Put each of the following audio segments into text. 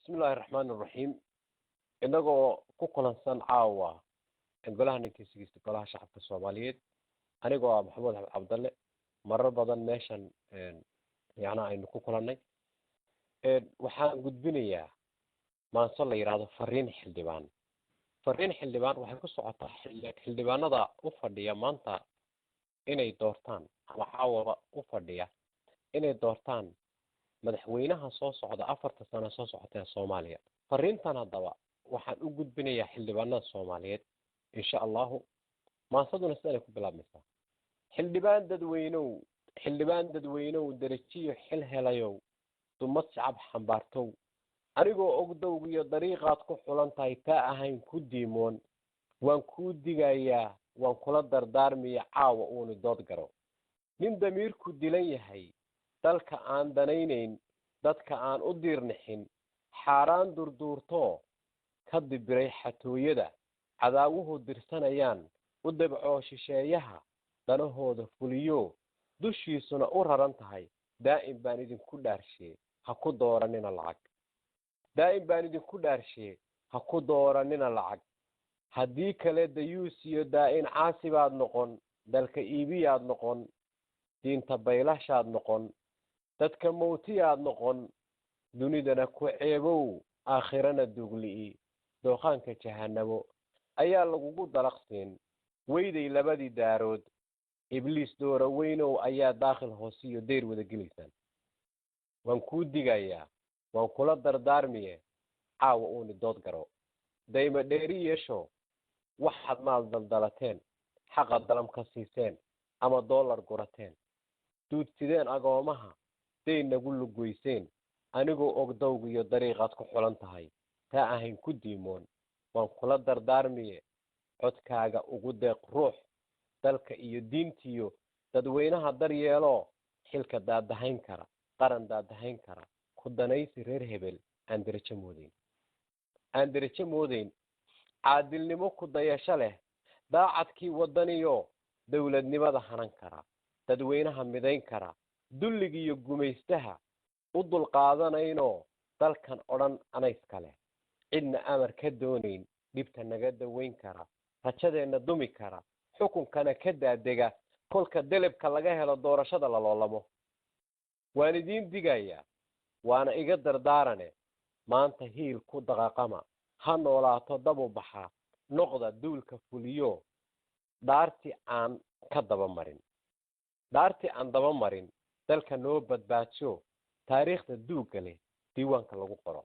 بسم الله الرحمن الرحيم inagoo ku kulansan caawa golaha ninkiisa golaha shacabka Soomaaliyeed anigoo ah Maxamed Cabdalle marar badan meeshan aynu ku kulannay waxaan gudbinayaa maanso la yiraahdo fariin xildhibaan waxay ku socotaa xildhibaanada u fadhiya maanta inay doortaan ama caawaba u fadhiya inay doortaan madaxweynaha soo socda 4 sano soo socota Soomaaliya fariintan hadaba waxaan u gudbinayaa xildhibaanada Soomaaliyeed insha Allah maasaduna sidoo ku bilaabmaysaa xildhibaan dadweynow darajiyo xil helayow dumad shacab xambaartow anigoo ogdowg iyo dariiqaad ku xulan tahay taa ahayn ku diimoon waan ku digayaa waan kula dardaarmiyaa caawa uuna dood garo nin damiirku dilan yahay dalka aan danaynayn dadka aan u diirnixin xaraan durduurto ka dibiray xatooyada cadaawuhu dirsanayaan u dabco shisheeyaha danahooda fuliyo dushiisuna u raran tahay daa'im baan idinku dhaarshay ha ku dooranina lacag ha ku dooranina lacag haddii kale dayuus iyo daa'in caasibaad noqon dalka iibiyaad noqon diinta baylashaad noqon dadka mowtiyaad noqon dunidana ku ceebow aakhirana dugli'i dooqaanka jahanabo ayaa lagugu dalaqseen weyday labadii daarood ibliis doora weynow ayaa daakhil hoosiyo deer wada gelaysaan waan ku digayaa waan kula dardaarmiye caawa uuni dood garo dayma dheeri yeesho waxaad maal daldalateen xaqa dalam ka siiseen ama dollar gurateen duudsideen agoomaha day nagu lugoyseen anigoo ogdowg iyo dariiqaad ku xulan tahay taa ahayn ku diimoon waan kula dardaarmiye codkaaga ugu deeq ruux dalka iyo diintiyo dadweynaha daryeelo xilka daadahayn kara qaran daadahayn kara ku danaysi reer hebel aan darajo moodayn caadilnimo ku dayasho leh daacadkii wadaniyo dawladnimada hanan kara dadweynaha midayn kara dulligiyo gumaystaha u dulqaadanayno dalkan odhan anayska leh cidna amar ka doonayn dhibta naga daweyn kara rajadeena dumi kara xukunkana ka daadega kolka dalabka laga helo doorashada la loolamo waan idin digayaa waana iga dardaarane maanta hiil ku dhaqaaqama ha noolaato dabu baxa noqda duulka fuliyo dhaarti aan daba marin dalka noo badbaadsho taariikhda duuga leh diiwaanka lagu qoro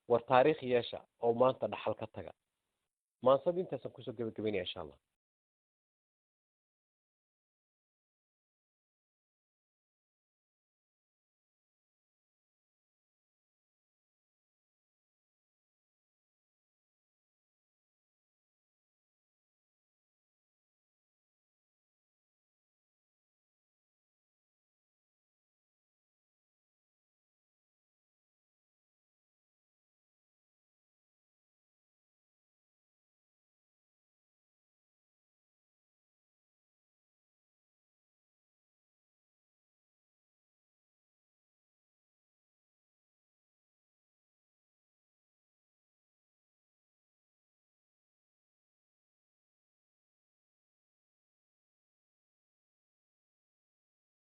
war taariikh yeesha oo maanta dhaxal ka taga maansad intaas ku soo gabagabeynaya insha Allah